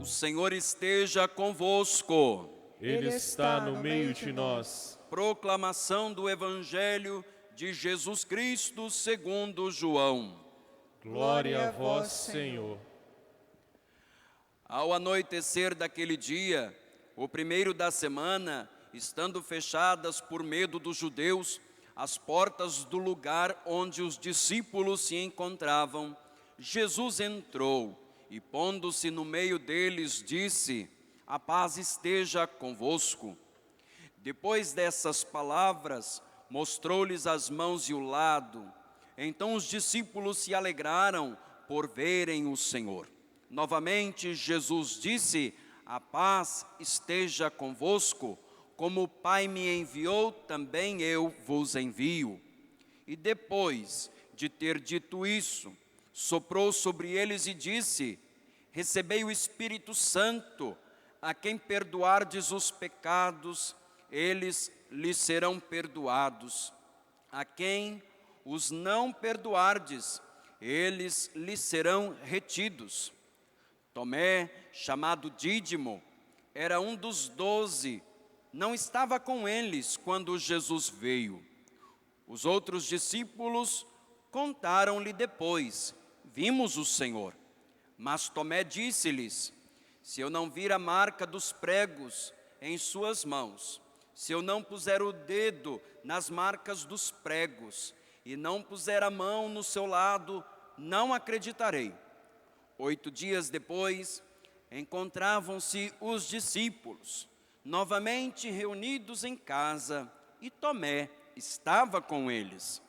O Senhor esteja convosco. Ele está no meio de nós. Proclamação do Evangelho de Jesus Cristo segundo João. Glória a vós, Senhor. Ao anoitecer daquele dia, o primeiro da semana, estando fechadas por medo dos judeus as portas do lugar onde os discípulos se encontravam, Jesus entrou e, pondo-se no meio deles, disse: "A paz esteja convosco." Depois dessas palavras, mostrou-lhes as mãos e o lado. Então os discípulos se alegraram por verem o Senhor. Novamente Jesus disse: "A paz esteja convosco. Como o Pai me enviou, também eu vos envio." E depois de ter dito isso, soprou sobre eles e disse: "Recebei o Espírito Santo. A quem perdoardes os pecados, eles lhes serão perdoados. A quem os não perdoardes, eles lhes serão retidos." Tomé, chamado Dídimo, era um dos 12, não estava com eles quando Jesus veio. Os outros discípulos contaram-lhe depois: "Vimos o Senhor." Mas Tomé disse-lhes: "Se eu não vir a marca dos pregos em suas mãos, se eu não puser o dedo nas marcas dos pregos e não puser a mão no seu lado, não acreditarei." 8 dias depois, encontravam-se os discípulos, novamente reunidos em casa, e Tomé estava com eles.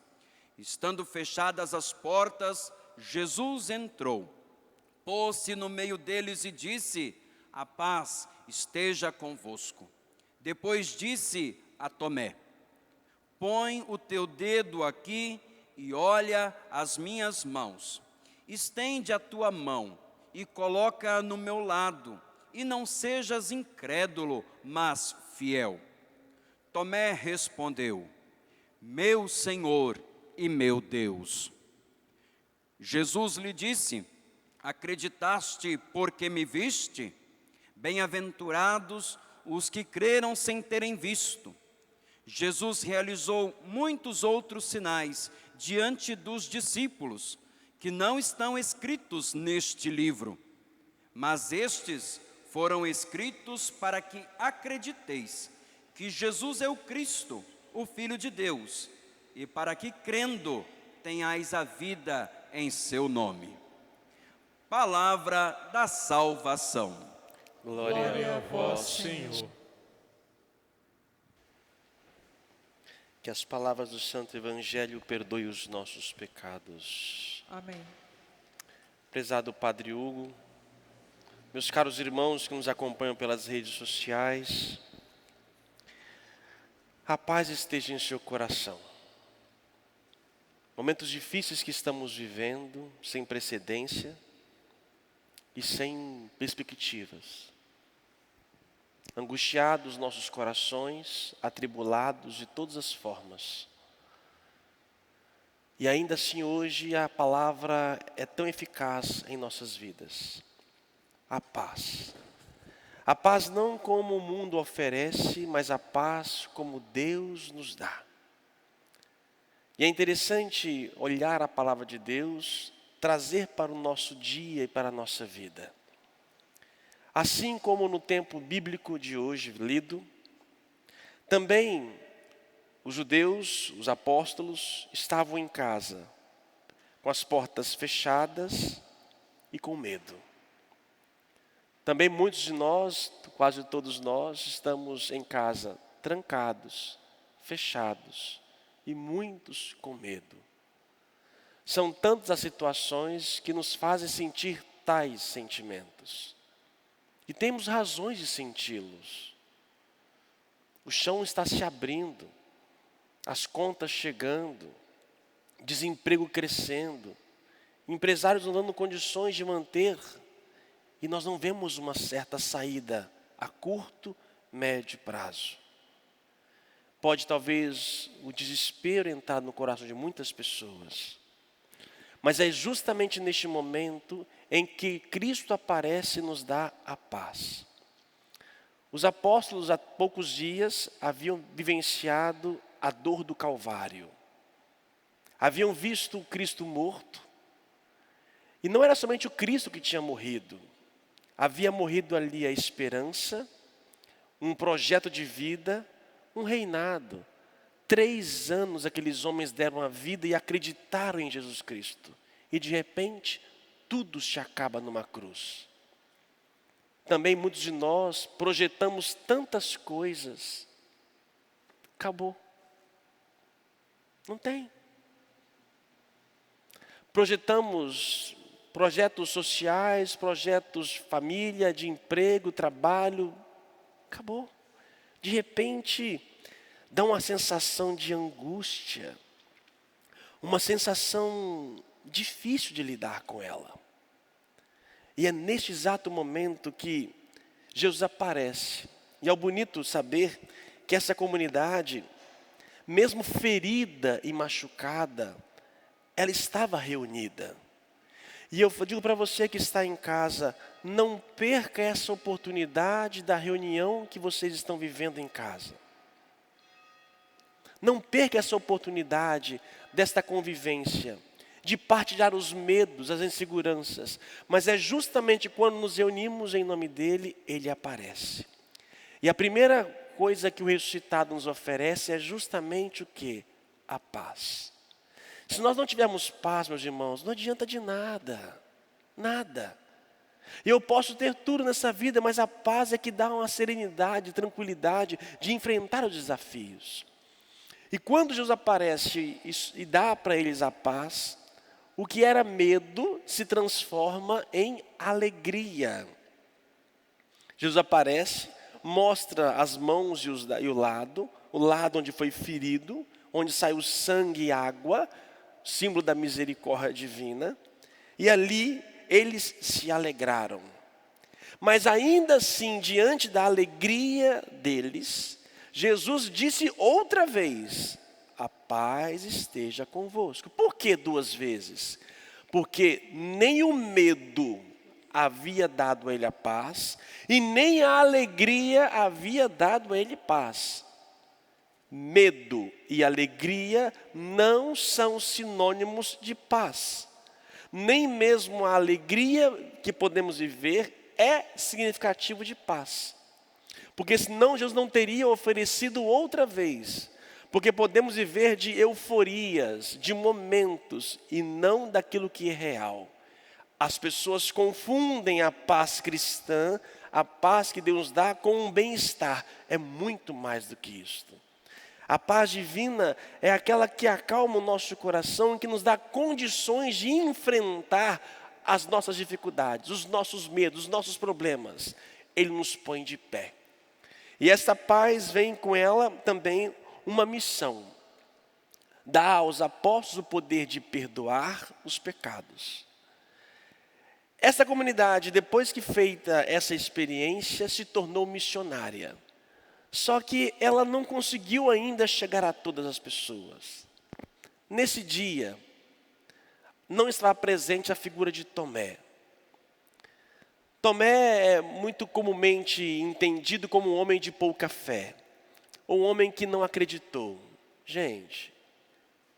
Estando fechadas as portas, Jesus entrou, pôs-se no meio deles e disse: "A paz esteja convosco." Depois disse a Tomé: "Põe o teu dedo aqui e olha as minhas mãos. Estende a tua mão e coloca-a no meu lado, e não sejas incrédulo, mas fiel." Tomé respondeu: "Meu Senhor e meu Deus." Jesus lhe disse: "Acreditaste porque me viste? Bem-aventurados os que creram sem terem visto." Jesus realizou muitos outros sinais diante dos discípulos, que não estão escritos neste livro. Mas estes foram escritos para que acrediteis que Jesus é o Cristo, o Filho de Deus, e para que, crendo, tenhais a vida em seu nome. Palavra da salvação. Glória a vós, Senhor. Que as palavras do Santo Evangelho perdoem os nossos pecados. Amém. Prezado Padre Hugo, meus caros irmãos que nos acompanham pelas redes sociais, a paz esteja em seu coração. Momentos difíceis que estamos vivendo, sem precedência e sem perspectivas. Angustiados nossos corações, atribulados de todas as formas. E ainda assim hoje a palavra é tão eficaz em nossas vidas. A paz. A paz não como o mundo oferece, mas a paz como Deus nos dá. E é interessante olhar a palavra de Deus, trazer para o nosso dia e para a nossa vida. Assim como no tempo bíblico de hoje lido, também os judeus, os apóstolos, estavam em casa, com as portas fechadas e com medo. Também muitos de nós, quase todos nós, estamos em casa, trancados, fechados e muitos com medo. São tantas as situações que nos fazem sentir tais sentimentos. E temos razões de senti-los. O chão está se abrindo, as contas chegando, desemprego crescendo, empresários não dando condições de manter, e nós não vemos uma certa saída a curto, médio prazo. Pode talvez o desespero entrar no coração de muitas pessoas, mas é justamente neste momento em que Cristo aparece e nos dá a paz. Os apóstolos há poucos dias haviam vivenciado a dor do Calvário. Haviam visto o Cristo morto. E não era somente o Cristo que tinha morrido. Havia morrido ali a esperança, um projeto de vida, um reinado. 3 anos aqueles homens deram a vida e acreditaram em Jesus Cristo. E de repente, tudo se acaba numa cruz. Também muitos de nós projetamos tantas coisas. Acabou. Não tem. Projetamos projetos sociais, projetos família, de emprego, trabalho. Acabou. De repente, dá uma sensação de angústia. Uma sensação difícil de lidar com ela. E é neste exato momento que Jesus aparece. E é bonito saber que essa comunidade, mesmo ferida e machucada, ela estava reunida. E eu digo para você que está em casa, não perca essa oportunidade da reunião que vocês estão vivendo em casa. Não perca essa oportunidade desta convivência, de partilhar os medos, as inseguranças. Mas é justamente quando nos reunimos em nome dele, ele aparece. E a primeira coisa que o ressuscitado nos oferece é justamente o quê? A paz. Se nós não tivermos paz, meus irmãos, não adianta de nada. Nada. Eu posso ter tudo nessa vida, mas a paz é que dá uma serenidade, tranquilidade de enfrentar os desafios. E quando Jesus aparece e dá para eles a paz, o que era medo se transforma em alegria. Jesus aparece, mostra as mãos e o lado onde foi ferido, onde saiu sangue e água, símbolo da misericórdia divina. E ali eles se alegraram. Mas ainda assim, diante da alegria deles, Jesus disse outra vez: a paz esteja convosco. Por que 2 vezes? Porque nem o medo havia dado a ele a paz, e nem a alegria havia dado a ele paz. Medo e alegria não são sinônimos de paz. Nem mesmo a alegria que podemos viver é significativo de paz. Porque senão Jesus não teria oferecido outra vez. Porque podemos viver de euforias, de momentos, e não daquilo que é real. As pessoas confundem a paz cristã, a paz que Deus dá, com um bem-estar. É muito mais do que isto. A paz divina é aquela que acalma o nosso coração, que nos dá condições de enfrentar as nossas dificuldades, os nossos medos, os nossos problemas. Ele nos põe de pé. E essa paz vem com ela também uma missão: dá aos apóstolos o poder de perdoar os pecados. Essa comunidade, depois que feita essa experiência, se tornou missionária. Só que ela não conseguiu ainda chegar a todas as pessoas. Nesse dia, não estava presente a figura de Tomé. Tomé é muito comumente entendido como um homem de pouca fé, ou um homem que não acreditou. Gente,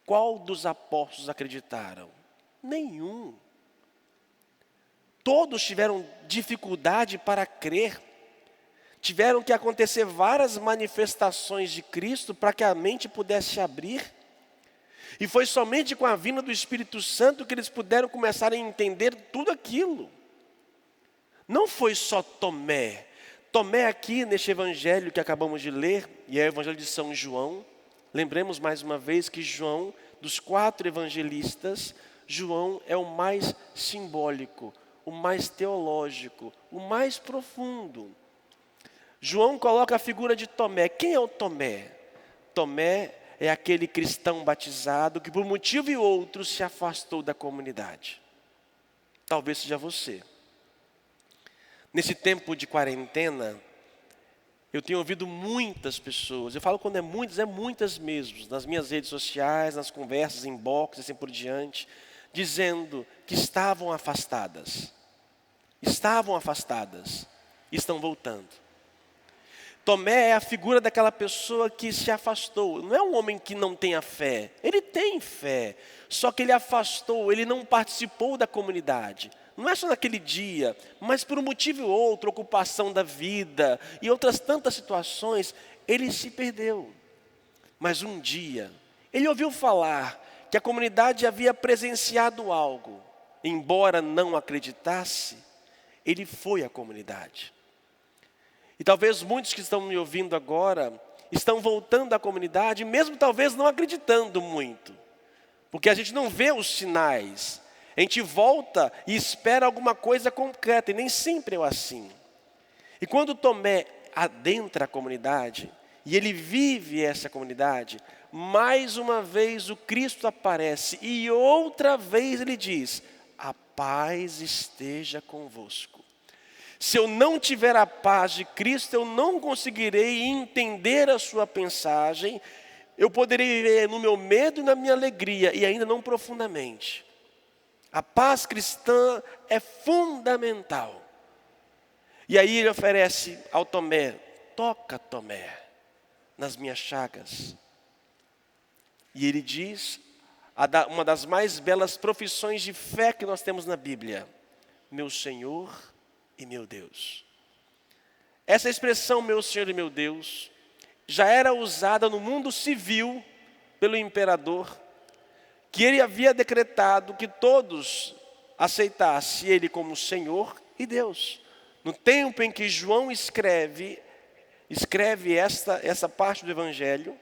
qual dos apóstolos acreditaram? Nenhum. Todos tiveram dificuldade para crer. Tiveram que acontecer várias manifestações de Cristo para que a mente pudesse abrir. E foi somente com a vinda do Espírito Santo que eles puderam começar a entender tudo aquilo. Não foi só Tomé. Tomé aqui neste evangelho que acabamos de ler, e é o evangelho de São João. Lembremos mais uma vez que João, dos 4 evangelistas, João é o mais simbólico, o mais teológico, o mais profundo. João coloca a figura de Tomé. Quem é o Tomé? Tomé é aquele cristão batizado que por um motivo e outro se afastou da comunidade. Talvez seja você. Nesse tempo de quarentena, eu tenho ouvido muitas pessoas, eu falo quando é muitas mesmo, nas minhas redes sociais, nas conversas, inbox, assim por diante, dizendo que estavam afastadas. estavam afastadas, estão voltando. Tomé é a figura daquela pessoa que se afastou. Não é um homem que não tenha fé. Ele tem fé. Só que ele afastou, ele não participou da comunidade. Não é só naquele dia, mas por um motivo ou outro, ocupação da vida e outras tantas situações, ele se perdeu. Mas um dia, ele ouviu falar que a comunidade havia presenciado algo. Embora não acreditasse, ele foi à comunidade. E talvez muitos que estão me ouvindo agora estão voltando à comunidade, mesmo talvez não acreditando muito. Porque a gente não vê os sinais. A gente volta e espera alguma coisa concreta, e nem sempre é assim. E quando Tomé adentra a comunidade, e ele vive essa comunidade, mais uma vez o Cristo aparece, e outra vez ele diz: a paz esteja convosco. Se eu não tiver a paz de Cristo, eu não conseguirei entender a sua mensagem. Eu poderei viver no meu medo e na minha alegria, e ainda não profundamente. A paz cristã é fundamental. E aí ele oferece ao Tomé: toca, Tomé, nas minhas chagas. E ele diz uma das mais belas profissões de fé que nós temos na Bíblia: meu Senhor e meu Deus. Essa expressão, meu Senhor e meu Deus, já era usada no mundo civil pelo imperador, que ele havia decretado que todos aceitassem ele como Senhor e Deus. No tempo em que João escreve essa parte do Evangelho,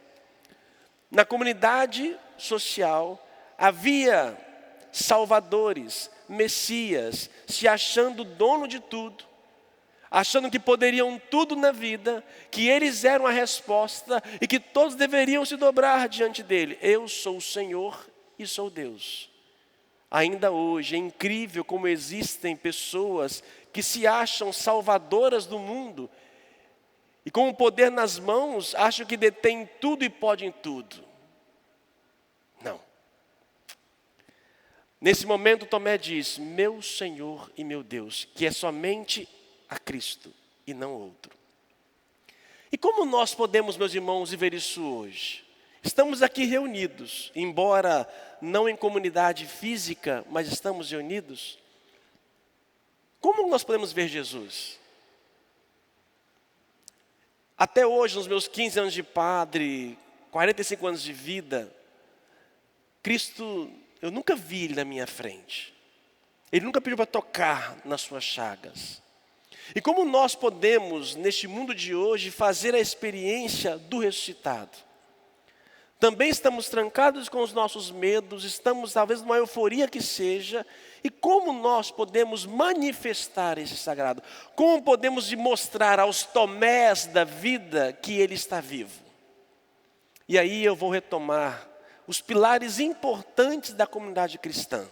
na comunidade social havia salvadores, Messias, se achando dono de tudo, achando que poderiam tudo na vida, que eles eram a resposta e que todos deveriam se dobrar diante dele. Eu sou o Senhor e sou Deus. Ainda hoje é incrível como existem pessoas que se acham salvadoras do mundo e com o poder nas mãos acham que detêm tudo e podem tudo. Não. Nesse momento Tomé diz: meu Senhor e meu Deus, que é somente a Cristo e não outro. E como nós podemos, meus irmãos, viver isso hoje? Estamos aqui reunidos, embora não em comunidade física, mas estamos reunidos. Como nós podemos ver Jesus? Até hoje, nos meus 15 anos de padre, 45 anos de vida, Cristo, eu nunca vi Ele na minha frente. Ele nunca pediu para tocar nas suas chagas. E como nós podemos, neste mundo de hoje, fazer a experiência do ressuscitado? Também estamos trancados com os nossos medos, estamos talvez numa euforia que seja. E como nós podemos manifestar esse sagrado? Como podemos mostrar aos Tomés da vida que Ele está vivo? E aí eu vou retomar os pilares importantes da comunidade cristã.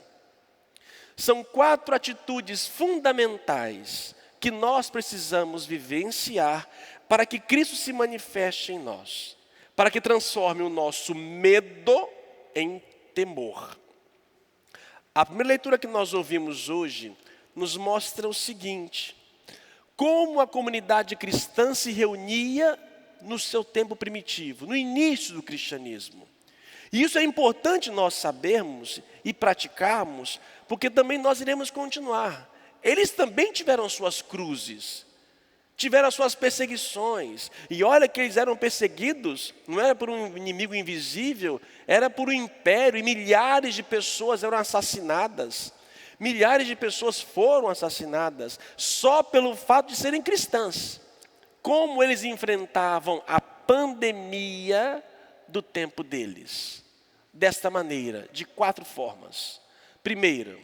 São 4 atitudes fundamentais que nós precisamos vivenciar para que Cristo se manifeste em nós, para que transforme o nosso medo em temor. A primeira leitura que nós ouvimos hoje nos mostra o seguinte: como a comunidade cristã se reunia no seu tempo primitivo, no início do cristianismo. E isso é importante nós sabermos e praticarmos, porque também nós iremos continuar. Eles também tiveram suas cruzes, tiveram as suas perseguições. E olha que eles eram perseguidos, não era por um inimigo invisível, era por um império, e milhares de pessoas eram assassinadas. Milhares de pessoas foram assassinadas só pelo fato de serem cristãs. Como eles enfrentavam a pandemia do tempo deles? Desta maneira, de 4 formas. Primeiro,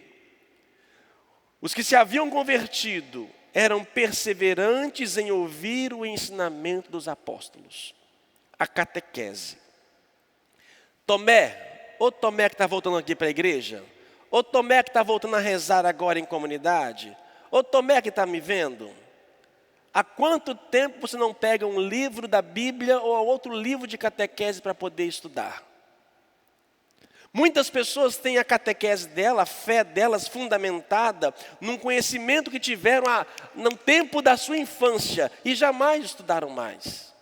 os que se haviam convertido eram perseverantes em ouvir o ensinamento dos apóstolos, a catequese. Tomé, ou Tomé que está voltando aqui para a igreja, ou Tomé que está voltando a rezar agora em comunidade, ou Tomé que está me vendo, há quanto tempo você não pega um livro da Bíblia ou outro livro de catequese para poder estudar? Muitas pessoas têm a catequese dela, a fé delas fundamentada num conhecimento que tiveram no tempo da sua infância e jamais estudaram mais.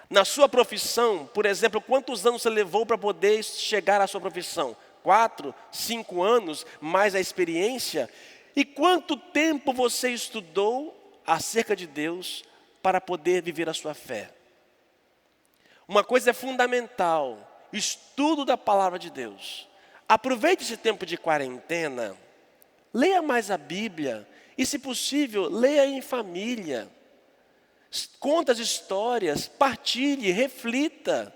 Na sua profissão, por exemplo, quantos anos você levou para poder chegar à sua profissão? 4, 5 anos, mais a experiência? E quanto tempo você estudou acerca de Deus para poder viver a sua fé? Uma coisa é fundamental, estudo da palavra de Deus. Aproveite esse tempo de quarentena, leia mais a Bíblia e, se possível, leia em família. Conta as histórias, partilhe, reflita.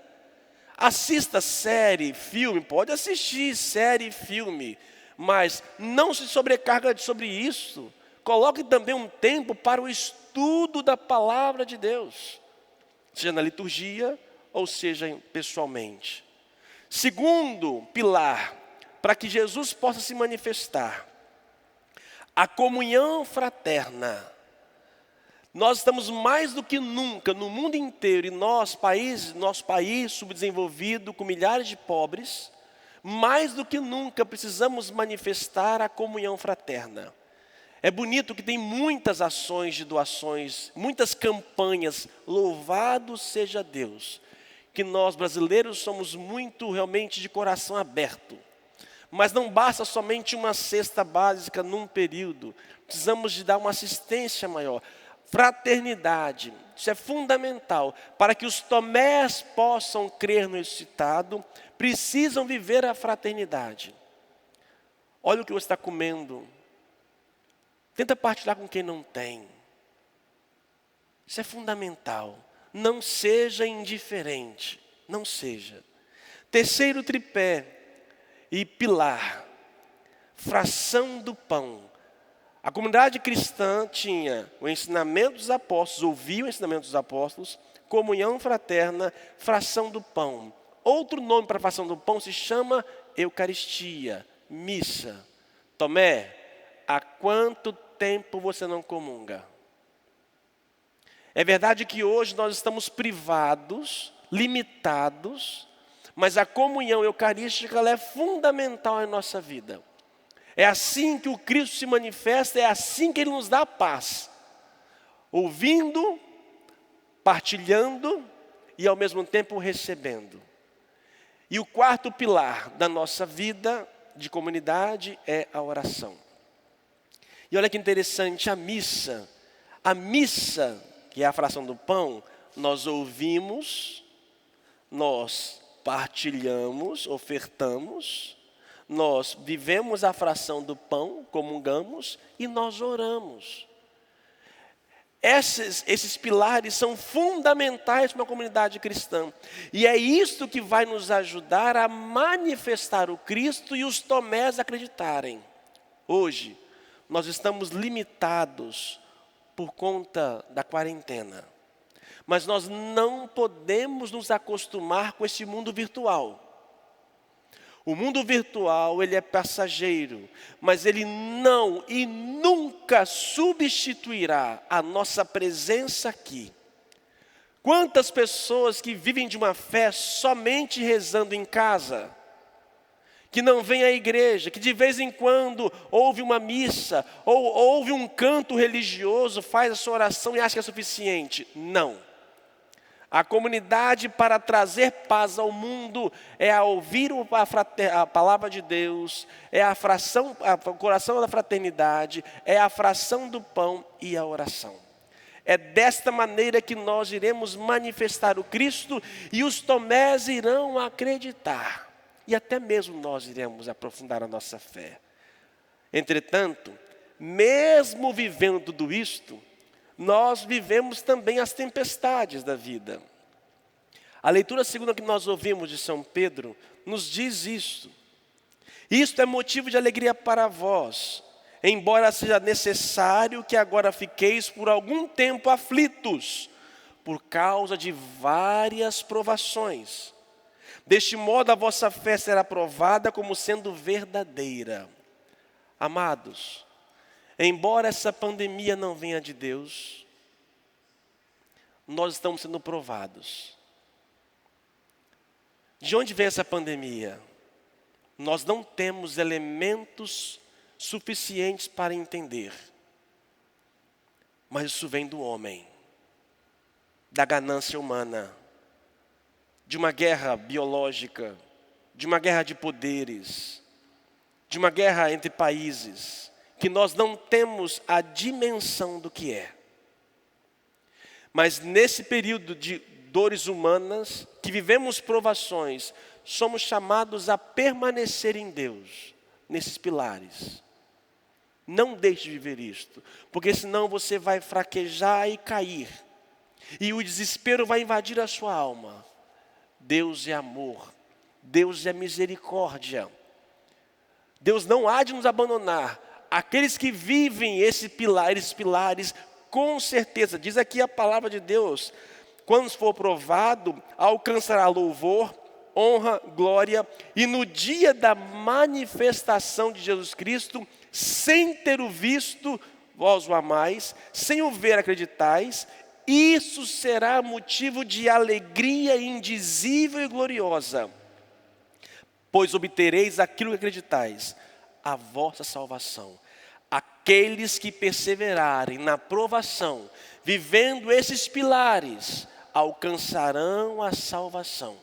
Assista série, filme, pode assistir série, filme, mas não se sobrecarga sobre isso. Coloque também um tempo para o estudo da palavra de Deus, seja na liturgia ou seja pessoalmente. Segundo pilar, para que Jesus possa se manifestar, a comunhão fraterna. Nós estamos mais do que nunca no mundo inteiro, e nosso país subdesenvolvido, com milhares de pobres, mais do que nunca precisamos manifestar a comunhão fraterna. É bonito que tem muitas ações de doações, muitas campanhas, louvado seja Deus, que nós brasileiros somos muito realmente de coração aberto. Mas não basta somente uma cesta básica num período, precisamos de dar uma assistência maior. Fraternidade, isso é fundamental. Para que os Tomés possam crer no ressuscitado, precisam viver a fraternidade. Olha o que você está comendo. Tenta partilhar com quem não tem. Isso é fundamental. Não seja indiferente. Não seja. Terceiro tripé e pilar. Fração do pão. A comunidade cristã tinha o ensinamento dos apóstolos, ouvia o ensinamento dos apóstolos, comunhão fraterna, fração do pão. Outro nome para a fração do pão se chama Eucaristia, missa. Tomé, há quanto tempo você não comunga? É verdade que hoje nós estamos privados, limitados, mas a comunhão eucarística ela é fundamental em nossa vida. É assim que o Cristo se manifesta, é assim que Ele nos dá a paz. Ouvindo, partilhando e ao mesmo tempo recebendo. E o quarto pilar da nossa vida de comunidade é a oração. E olha que interessante, a missa, que é a fração do pão, nós ouvimos, nós partilhamos, ofertamos, nós vivemos a fração do pão, comungamos e nós oramos. Esses pilares são fundamentais para uma comunidade cristã. E é isto que vai nos ajudar a manifestar o Cristo e os Tomés acreditarem. Hoje, nós estamos limitados por conta da quarentena. Mas nós não podemos nos acostumar com esse mundo virtual. O mundo virtual, ele é passageiro, mas ele não e nunca substituirá a nossa presença aqui. Quantas pessoas que vivem de uma fé somente rezando em casa, que não vêm à igreja, que de vez em quando ouve uma missa, ou ouve um canto religioso, faz a sua oração e acha que é suficiente. Não. A comunidade para trazer paz ao mundo é a ouvir a palavra de Deus, é o coração da fraternidade, é a fração do pão e a oração. É desta maneira que nós iremos manifestar o Cristo e os Tomés irão acreditar. E até mesmo nós iremos aprofundar a nossa fé. Entretanto, mesmo vivendo tudo isto, nós vivemos também as tempestades da vida. A leitura segunda que nós ouvimos de São Pedro nos diz isto. Isto é motivo de alegria para vós, embora seja necessário que agora fiqueis por algum tempo aflitos, por causa de várias provações. Deste modo a vossa fé será provada como sendo verdadeira. Amados, embora essa pandemia não venha de Deus, nós estamos sendo provados. De onde vem essa pandemia? nós não temos elementos suficientes para entender. Mas isso vem do homem, da ganância humana, de uma guerra biológica, de uma guerra de poderes, de uma guerra entre países, que nós não temos a dimensão do que é. Mas nesse período de dores humanas, que vivemos provações, somos chamados a permanecer em Deus, nesses pilares. Não deixe de viver isto, porque senão você vai fraquejar e cair. E o desespero vai invadir a sua alma. Deus é amor, Deus é misericórdia. Deus não há de nos abandonar. Aqueles que vivem esses pilares, com certeza, diz aqui a palavra de Deus, quando for provado, alcançará louvor, honra, glória, e no dia da manifestação de Jesus Cristo, sem ter o visto, vós o amais, sem o ver acreditais, isso será motivo de alegria indizível e gloriosa, pois obtereis aquilo que acreditais, a vossa salvação. Aqueles que perseverarem na provação, vivendo esses pilares, alcançarão a salvação.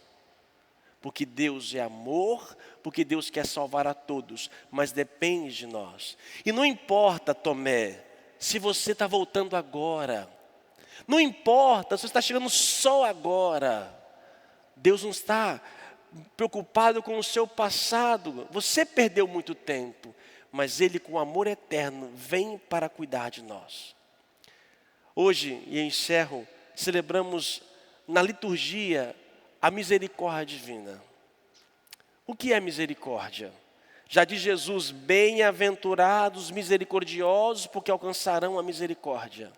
Porque Deus é amor, porque Deus quer salvar a todos, mas depende de nós. E não importa, Tomé, se você está voltando agora. Não importa se você está chegando só agora. Deus não está preocupado com o seu passado. Você perdeu muito tempo, mas Ele com amor eterno vem para cuidar de nós. Hoje, e encerro, celebramos na liturgia a misericórdia divina. O que é misericórdia? Já diz Jesus, bem-aventurados misericordiosos, porque alcançarão a misericórdia.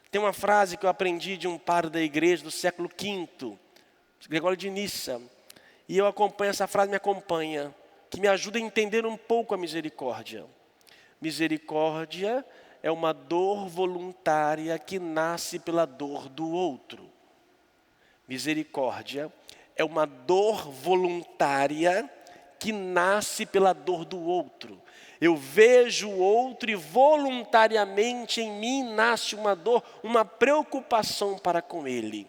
Tem uma frase que eu aprendi de um padre da igreja do século V, Gregório de Nissa, e eu acompanho essa frase, me acompanha, que me ajuda a entender um pouco a misericórdia. Misericórdia é uma dor voluntária que nasce pela dor do outro. Misericórdia é uma dor voluntária que nasce pela dor do outro. Eu vejo o outro e voluntariamente em mim nasce uma dor, uma preocupação para com ele.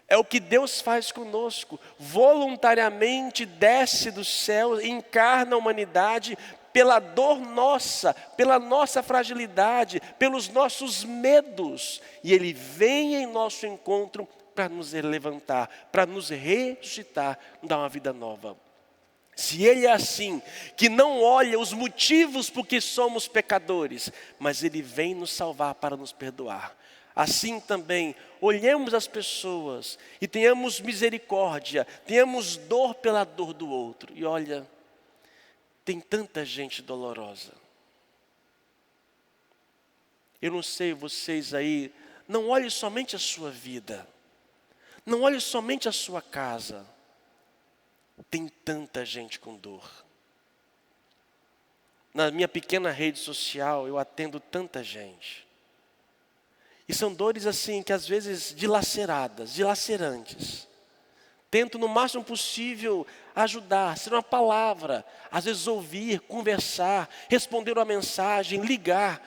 É o que Deus faz conosco, voluntariamente desce do céu, encarna a humanidade pela dor nossa, pela nossa fragilidade, pelos nossos medos. E Ele vem em nosso encontro para nos levantar, para nos ressuscitar, dar uma vida nova. Se Ele é assim, que não olha os motivos por que somos pecadores, mas Ele vem nos salvar para nos perdoar. Assim também, olhemos as pessoas e tenhamos misericórdia, tenhamos dor pela dor do outro. E olha, tem tanta gente dolorosa. Eu não sei vocês aí, não olhe somente a sua vida, não olhe somente a sua casa. Tem tanta gente com dor. Na minha pequena rede social, eu atendo tanta gente. E são dores assim, que às vezes dilaceradas, dilacerantes. Tento no máximo possível ajudar, ser uma palavra, às vezes ouvir, conversar, responder uma mensagem, ligar.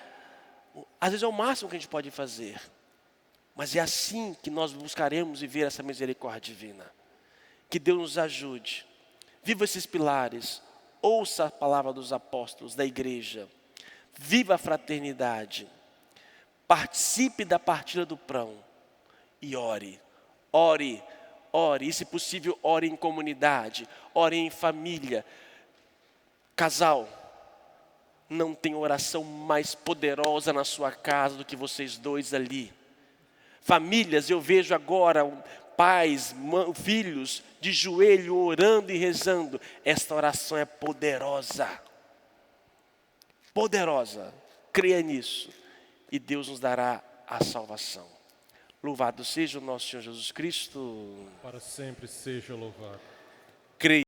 Às vezes é o máximo que a gente pode fazer. Mas é assim que nós buscaremos viver essa misericórdia divina. Que Deus nos ajude. Viva esses pilares. Ouça a palavra dos apóstolos, da igreja. Viva a fraternidade. Participe da partilha do pão. E ore. Ore. Ore. E se possível, ore em comunidade. Ore em família. Casal. Não tem oração mais poderosa na sua casa do que vocês dois ali. Famílias, eu vejo agora pais, filhos de joelho orando e rezando. Esta oração é poderosa. Poderosa. Creia nisso. E Deus nos dará a salvação. Louvado seja o nosso Senhor Jesus Cristo. Para sempre seja louvado. Creia.